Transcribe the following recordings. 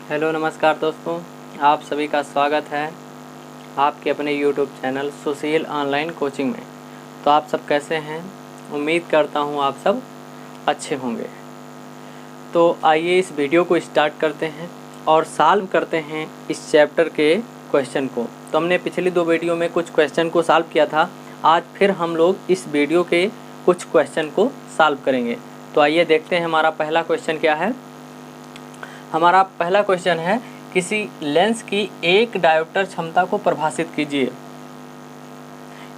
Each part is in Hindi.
हेलो नमस्कार दोस्तों, आप सभी का स्वागत है आपके अपने यूट्यूब चैनल सुशील ऑनलाइन कोचिंग में। तो आप सब कैसे हैं? उम्मीद करता हूं आप सब अच्छे होंगे। तो आइए इस वीडियो को स्टार्ट करते हैं और सॉल्व करते हैं इस चैप्टर के क्वेश्चन को। तो हमने पिछली 2 वीडियो में कुछ क्वेश्चन को सॉल्व किया था, आज फिर हम लोग इस वीडियो के कुछ क्वेश्चन को सॉल्व करेंगे। तो आइए देखते हैं हमारा पहला क्वेश्चन क्या है। हमारा पहला क्वेश्चन है, किसी लेंस की एक डायोप्टर क्षमता को परिभाषित कीजिए।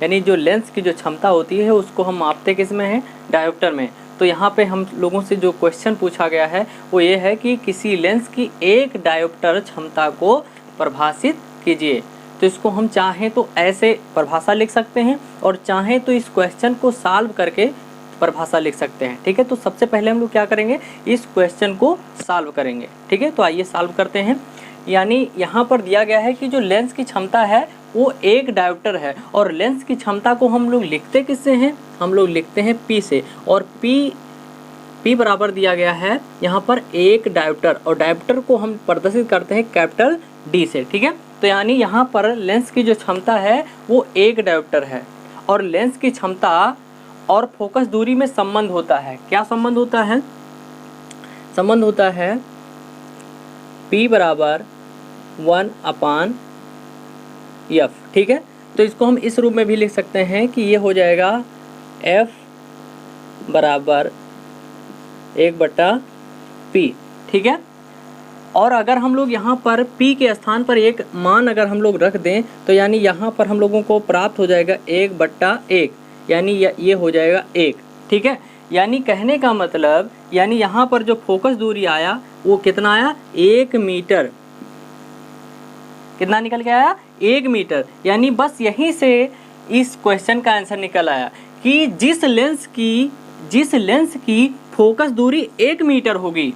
यानी जो लेंस की जो क्षमता होती है उसको हम मापते किस में है? डायोप्टर में। तो यहाँ पे हम लोगों से जो क्वेश्चन पूछा गया है वो ये है कि किसी लेंस की एक डायोप्टर क्षमता को परिभाषित कीजिए। तो इसको हम चाहें तो ऐसे परिभाषा लिख सकते हैं और चाहें तो इस क्वेश्चन को सॉल्व करके परिभाषा लिख सकते हैं। ठीक है, तो सबसे पहले हम लोग क्या करेंगे, इस क्वेश्चन को सॉल्व करेंगे। ठीक है, तो आइए सॉल्व करते हैं। यानी यहाँ पर दिया गया है कि जो लेंस की क्षमता है वो एक डायोप्टर है और लेंस की क्षमता को हम लोग लिखते किससे हैं? हम लोग लिखते हैं P से, और P बराबर दिया गया है यहाँ पर एक डायोप्टर, और डायोप्टर को हम प्रदर्शित करते हैं कैपिटल D से। ठीक है, तो यानी यहाँ पर लेंस की जो क्षमता है वो एक डायोप्टर है और लेंस की क्षमता और फोकस दूरी में संबंध होता है। क्या संबंध होता है? संबंध होता है P बराबर 1/f। ठीक है, तो इसको हम इस रूप में भी लिख सकते हैं कि ये हो जाएगा F बराबर 1/P। ठीक है, और अगर हम लोग यहाँ पर P के स्थान पर एक मान अगर हम लोग रख दें तो यानी यहाँ पर हम लोगों को प्राप्त हो जाएगा 1/1, यानी ये हो जाएगा 1। ठीक है, यानी कहने का मतलब यानी यहाँ पर जो फोकस दूरी आया वो कितना आया? 1 मीटर। कितना निकल के आया? 1 मीटर। यानी बस यहीं से इस क्वेश्चन का आंसर निकल आया कि जिस लेंस की फोकस दूरी 1 मीटर होगी,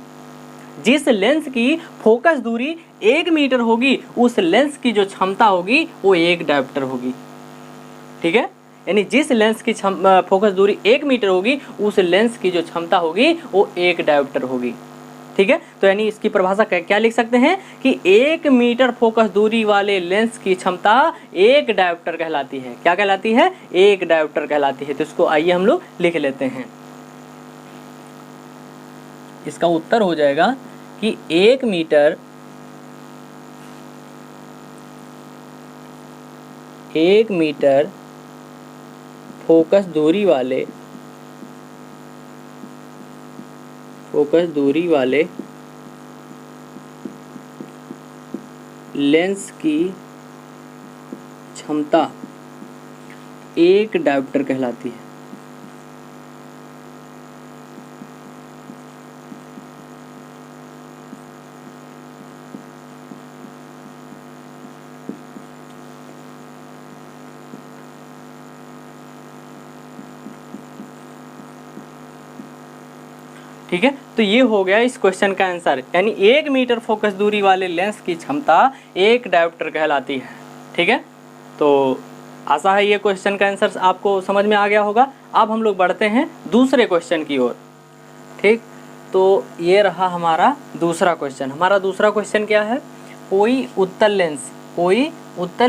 जिस लेंस की फोकस दूरी 1 मीटर होगी, उस लेंस की जो क्षमता होगी वो एक डायोप्टर होगी। ठीक है, यानी जिस लेंस की फोकस दूरी 1 मीटर होगी उस लेंस की जो क्षमता होगी वो एक डायोप्टर होगी। ठीक है, तो यानी इसकी परिभाषा क्या लिख सकते हैं कि 1 मीटर फोकस दूरी वाले लेंस की क्षमता एक डायोप्टर कहलाती है। क्या कहलाती है? एक डायोप्टर कहलाती है। तो इसको आइए हम लोग लिख लेते हैं। इसका उत्तर हो जाएगा कि 1 मीटर फोकस दूरी वाले लेंस की क्षमता एक डायोप्टर कहलाती है। ठीक है, तो ये हो गया इस क्वेश्चन का आंसर, यानी 1 मीटर फोकस दूरी वाले लेंस की क्षमता एक डायोप्टर कहलाती है। ठीक है, तो आशा है ये क्वेश्चन का आंसर आपको समझ में आ गया होगा। अब हम लोग बढ़ते हैं दूसरे क्वेश्चन की ओर। ठीक, तो ये रहा हमारा दूसरा क्वेश्चन। हमारा दूसरा क्वेश्चन क्या है? कोई उत्तल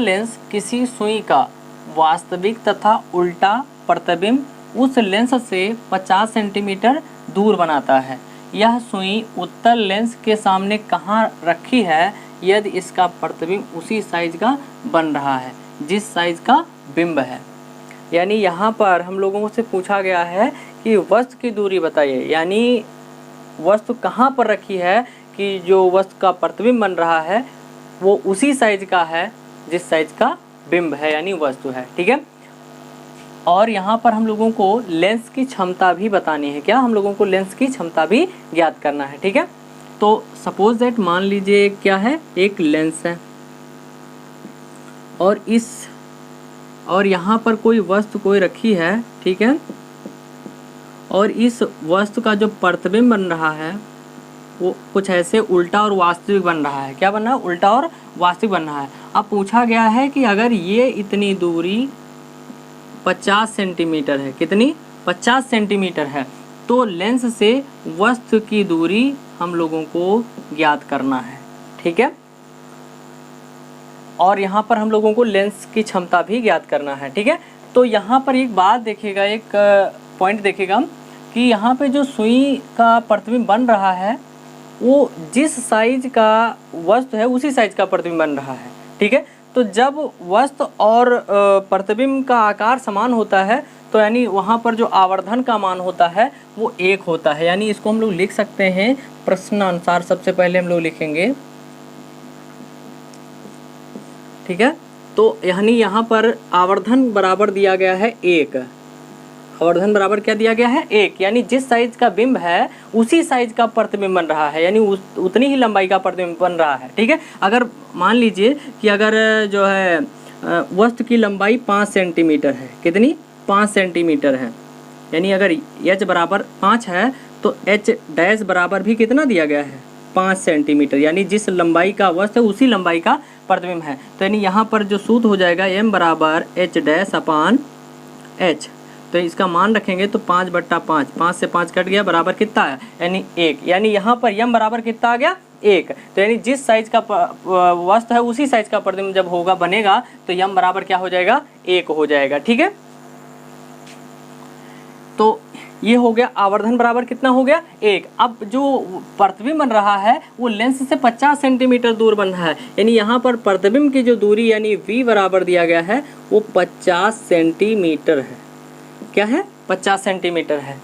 लेंस किसी सुई का वास्तविक तथा उल्टा प्रतिबिंब उस लेंस से 50 सेंटीमीटर दूर बनाता है। यह सुई उत्तल लेंस के सामने कहाँ रखी है यदि इसका प्रतिबिंब उसी साइज का बन रहा है जिस साइज का बिंब है। यानी यहाँ पर हम लोगों से पूछा गया है कि वस्तु की दूरी बताइए, यानी वस्तु कहाँ पर रखी है कि जो वस्तु का प्रतिबिंब बन रहा है वो उसी साइज का है जिस साइज का बिंब है, यानी वस्तु है। ठीक है, और यहाँ पर हम लोगों को लेंस की क्षमता भी बतानी है। क्या? हम लोगों को लेंस की क्षमता भी ज्ञात करना है। ठीक है, तो सपोज दैट मान लीजिए क्या है, एक लेंस है और यहाँ पर कोई वस्तु कोई रखी है। ठीक है, और इस वस्तु का जो प्रतिबिंब बन रहा है वो कुछ ऐसे उल्टा और वास्तविक बन रहा है। क्या बन रहा है? उल्टा और वास्तविक बन रहा है। अब पूछा गया है कि अगर ये इतनी दूरी 50 सेंटीमीटर है, कितनी? 50 सेंटीमीटर है, तो लेंस से वस्तु की दूरी हम लोगों को ज्ञात करना है। ठीक है। और यहाँ पर हम लोगों को लेंस की क्षमता भी ज्ञात करना है, ठीक है। तो यहाँ पर एक बात देखिएगा, एक पॉइंट देखिएगा कि यहाँ पे जो सुई का प्रतिबिंब बन रहा है वो जिस साइज का वस्तु है उसी साइज का प्रतिबिंब बन रहा है, ठीक है। तो जब वस्तु और प्रतिबिंब का आकार समान होता है तो यानी वहाँ पर जो आवर्धन का मान होता है वो 1 होता है। यानी इसको हम लोग लिख सकते हैं प्रश्नानुसार। सबसे पहले हम लोग लिखेंगे, ठीक है। तो यानी यहाँ पर आवर्धन बराबर दिया गया है 1। आवर्धन बराबर क्या दिया गया है? 1। यानी जिस साइज का बिंब है उसी साइज का प्रतिबिंब बन रहा है, यानी उतनी ही लंबाई का प्रतिबिंब बन रहा है, ठीक है। अगर मान लीजिए कि अगर जो है वस्तु की लंबाई 5 सेंटीमीटर है, कितनी? 5 सेंटीमीटर है। यानी अगर h बराबर 5 है तो h डैश बराबर भी कितना दिया गया है? 5 सेंटीमीटर। यानी जिस लंबाई का वस्तु है उसी लंबाई का प्रतिबिंब है। तो यानी यहाँ पर जो सूत्र हो जाएगा m बराबर h डैश अपान h। तो इसका मान रखेंगे तो 5/5, 5 से 5 कट गया, बराबर कितना आया? यानी 1। यानी यहाँ पर m बराबर कितना आ गया? 1। तो यानी जिस साइज का वस्तु है उसी साइज का प्रतिबिंब जब होगा बनेगा तो m बराबर क्या हो जाएगा? 1 हो जाएगा, ठीक है। तो ये हो गया आवर्धन बराबर कितना हो गया? 1। अब जो प्रतिबिंब बन रहा है वो लेंस से 50 सेंटीमीटर दूर बन रहा है। यानी यहाँ पर प्रतिबिंब की जो दूरी यानी v बराबर दिया गया है वो 50 सेंटीमीटर है। क्या है? 50 सेंटीमीटर है।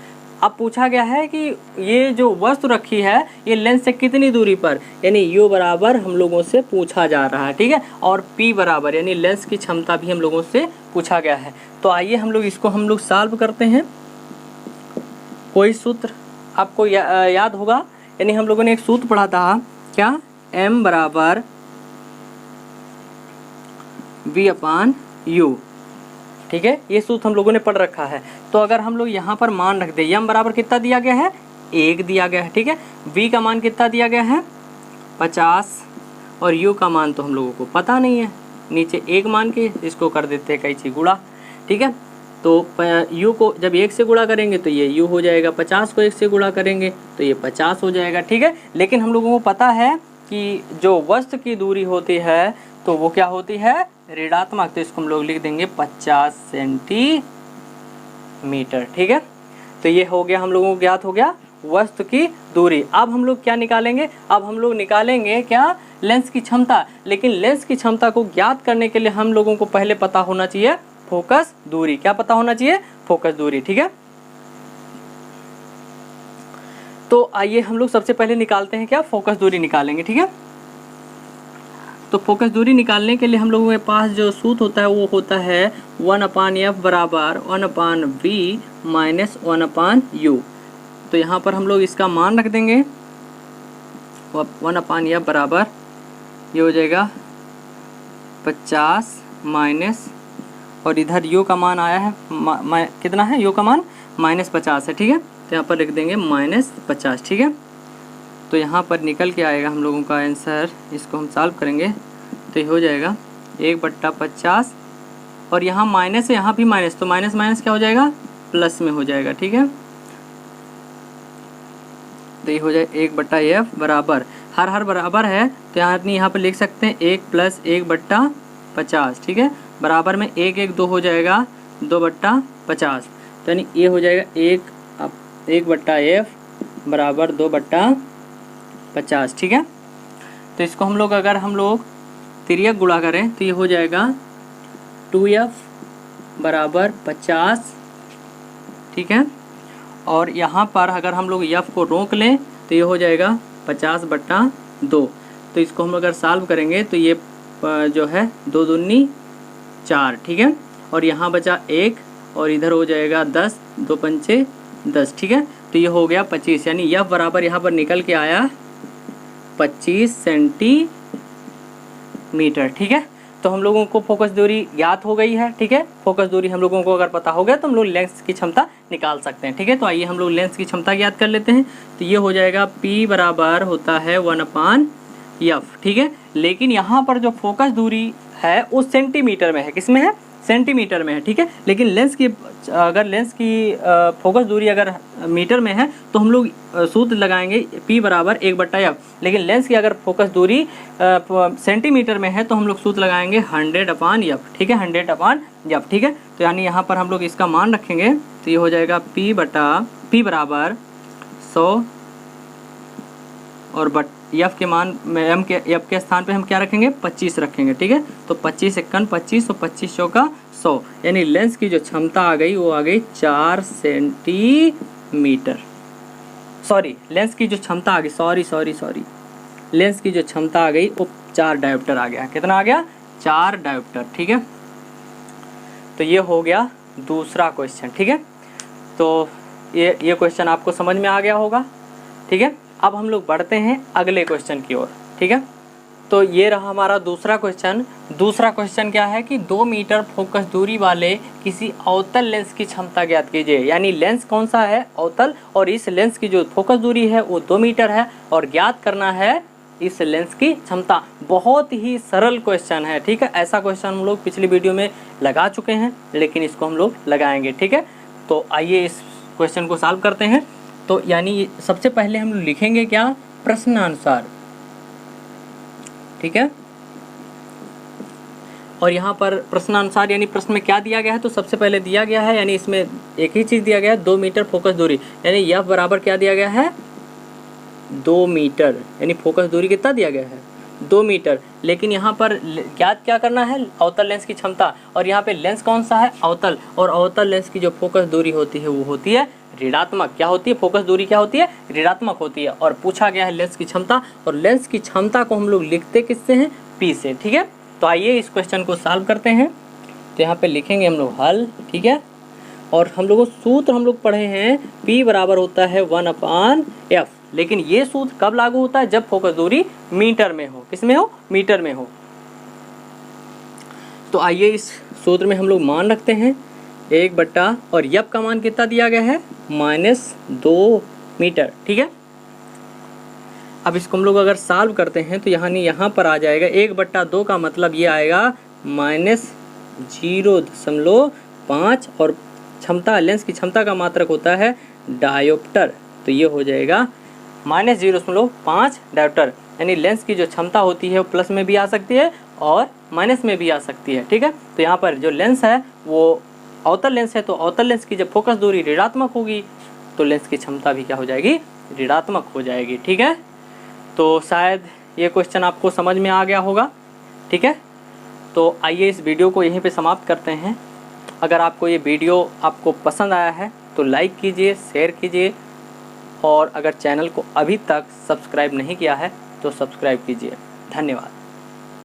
अब पूछा गया है कि ये जो वस्तु रखी है ये लेंस से कितनी दूरी पर, यानी u बराबर हम लोगों से पूछा जा रहा है, ठीक है। और p बराबर यानी लेंस की क्षमता भी हम लोगों से पूछा गया है। तो आइए हम लोग इसको सॉल्व करते हैं। कोई सूत्र आपको याद होगा, यानी हम लोगों ने एक सूत्र पढ़ा था, क्या? m बराबर v/u, ठीक है। ये सूत्र हम लोगों ने पढ़ रखा है। तो अगर हम लोग यहाँ पर मान रख दें, m बराबर कितना दिया गया है? 1 दिया गया है, ठीक है। v का मान कितना दिया गया है? 50। और u का मान तो हम लोगों को पता नहीं है, नीचे 1 मान के इसको कर देते हैं कैंची गुणा, ठीक है। तो u को जब 1 से गुणा करेंगे तो ये u हो जाएगा, 50 को 1 से गुणा करेंगे तो ये 50 हो जाएगा, ठीक है। लेकिन हम लोगों को पता है कि जो वस्तु की दूरी होती है तो वो क्या होती है? ऋणात्मक। तो इसको हम लोग लिख देंगे 50 सेंटीमीटर, ठीक है। तो ये हो गया, हम लोगों को ज्ञात हो गया वस्तु की दूरी। अब हम लोग क्या निकालेंगे? अब हम लोग निकालेंगे क्या? लेंस की क्षमता। लेकिन लेंस की क्षमता को ज्ञात करने के लिए हम लोगों को पहले पता होना चाहिए फोकस दूरी। क्या पता होना चाहिए? फोकस दूरी, ठीक है। तो आइए हम लोग सबसे पहले निकालते हैं क्या? फोकस दूरी निकालेंगे, ठीक है। तो फोकस दूरी निकालने के लिए हम लोगों के पास जो सूत्र होता है वो होता है 1/f बराबर 1/v माइनस 1/u। तो यहाँ पर हम लोग इसका मान रख देंगे, 1/f बराबर ये हो जाएगा 50 माइनस, और इधर u का मान आया है कितना है? u का मान -50 है, ठीक है। तो यहाँ पर लिख देंगे -50, ठीक है। तो यहाँ पर निकल के आएगा हम लोगों का आंसर। इसको हम सॉल्व करेंगे तो ये हो जाएगा 1/50, और यहाँ माइनस है, यहाँ भी माइनस, तो माइनस माइनस क्या हो जाएगा? प्लस में हो जाएगा, ठीक है। तो ये हो जाए 1/f बराबर, हर बराबर है तो यहाँ पर लिख सकते हैं 1 + 1/50, ठीक है। बराबर में 1 1 2 हो जाएगा 2/50। तो यानी ये हो जाएगा 1/f बराबर 2/50, ठीक है। तो इसको हम लोग अगर तिर्यक गुणा करें तो ये हो जाएगा 2f बराबर 50, ठीक है। और यहाँ पर अगर हम लोग f को रोक लें तो ये हो जाएगा 50/2। तो इसको हम अगर सॉल्व करेंगे तो ये जो है 2 दूनी 4, ठीक है। और यहाँ बचा 1 और इधर हो जाएगा 10, 2 पंचे 10, ठीक है। तो ये हो गया 25, यानी f बराबर यहाँ पर निकल के आया 25 सेंटीमीटर, ठीक है। तो हम लोगों को फोकस दूरी ज्ञात हो गई है, ठीक है। फोकस दूरी हम लोगों को अगर पता हो गया तो हम लोग लेंस की क्षमता निकाल सकते हैं, ठीक है। तो आइए हम लोग लेंस की क्षमता ज्ञात कर लेते हैं। तो ये हो जाएगा P बराबर होता है 1/f, ठीक है। लेकिन यहाँ पर जो फोकस दूरी है वो सेंटीमीटर में है, किस में है? सेंटीमीटर में है, ठीक है। लेकिन लेंस की फोकस दूरी अगर मीटर में है तो हम लोग सूत्र लगाएंगे P बराबर 1/f। लेकिन लेंस की अगर फोकस दूरी सेंटीमीटर में है तो हम लोग सूत्र लगाएंगे 100/f, ठीक है, 100/f, ठीक है। तो यानी यहाँ पर हम लोग इसका मान रखेंगे तो ये हो जाएगा P बराबर 100 और एफ के मान में एफ के स्थान पे हम क्या रखेंगे 25 रखेंगे, ठीक है। तो 25 × 25 और 25 चौका 100, यानी लेंस की जो क्षमता आ गई वो आ गई 4 सेंटीमीटर। सॉरी, लेंस की जो क्षमता आ गई, सॉरी, लेंस की जो क्षमता आ गई वो 4 डायोप्टर आ गया। कितना आ गया? 4 डायोप्टर, ठीक है। तो ये हो गया दूसरा क्वेश्चन, ठीक है। तो ये क्वेश्चन आपको समझ में आ गया होगा, ठीक है। अब हम लोग बढ़ते हैं अगले क्वेश्चन की ओर, ठीक है। तो ये रहा हमारा दूसरा क्वेश्चन। दूसरा क्वेश्चन क्या है कि 2 मीटर फोकस दूरी वाले किसी अवतल लेंस की क्षमता ज्ञात कीजिए। यानी लेंस कौन सा है? अवतल, और इस लेंस की जो फोकस दूरी है वो 2 मीटर है और ज्ञात करना है इस लेंस की क्षमता। बहुत ही सरल क्वेश्चन है, ठीक है। ऐसा क्वेश्चन हम लोग पिछली वीडियो में लगा चुके हैं, लेकिन इसको हम लोग लगाएंगे, ठीक है। तो आइए इस क्वेश्चन को सॉल्व करते हैं। तो यानी सबसे पहले हम लिखेंगे क्या? प्रश्नानुसार, ठीक है। और यहाँ पर प्रश्नानुसार यानी प्रश्न में क्या दिया गया है, तो सबसे पहले दिया गया है, यानी इसमें एक ही चीज़ दिया गया है, 2 मीटर फोकस दूरी, यानी एफ बराबर क्या दिया गया है? 2 मीटर, यानी फोकस दूरी कितना दिया गया है? 2 मीटर। लेकिन यहाँ पर ज्ञात क्या करना है? अवतल लेंस की क्षमता। और यहाँ पे लेंस कौन सा है? अवतल। और अवतल लेंस की जो फोकस दूरी होती है वो होती है ऋणात्मक। क्या होती है? फोकस दूरी क्या होती है? ऋणात्मक होती है। और पूछा गया है लेंस की क्षमता, और लेंस की क्षमता को हम लोग लिखते किससे हैं? P से, ठीक है। तो आइए इस क्वेश्चन को सॉल्व करते हैं। तो यहाँ पे लिखेंगे हम लोग हल, ठीक है। और हम लोगों सूत्र हम लोग पढ़े हैं, P बराबर होता है 1/f। लेकिन ये सूत्र कब लागू होता है? जब फोकस दूरी मीटर में हो। किस में हो? मीटर में हो। तो आइए इस सूत्र में हम लोग मान रखते हैं 1/, और एफ का मान कितना दिया गया है? -2 मीटर, ठीक है। अब इसको हम लोग अगर सॉल्व करते हैं तो यहाँ पर आ जाएगा 1/2 का मतलब ये आएगा -0.5, और क्षमता, लेंस की क्षमता का मात्रक होता है डायोप्टर। तो ये हो जाएगा -0.5 डायोप्टर। यानी लेंस की जो क्षमता होती है वो प्लस में भी आ सकती है और माइनस में भी आ सकती है, ठीक है। तो यहाँ पर जो लेंस है वो अवतल लेंस है, तो अवतल लेंस की जब फोकस दूरी ऋणात्मक होगी तो लेंस की क्षमता भी क्या हो जाएगी? ऋणात्मक हो जाएगी, ठीक है। तो शायद ये क्वेश्चन आपको समझ में आ गया होगा, ठीक है। तो आइए इस वीडियो को यहीं पे समाप्त करते हैं। अगर आपको ये वीडियो आपको पसंद आया है तो लाइक कीजिए, शेयर कीजिए, और अगर चैनल को अभी तक सब्सक्राइब नहीं किया है तो सब्सक्राइब कीजिए। धन्यवाद।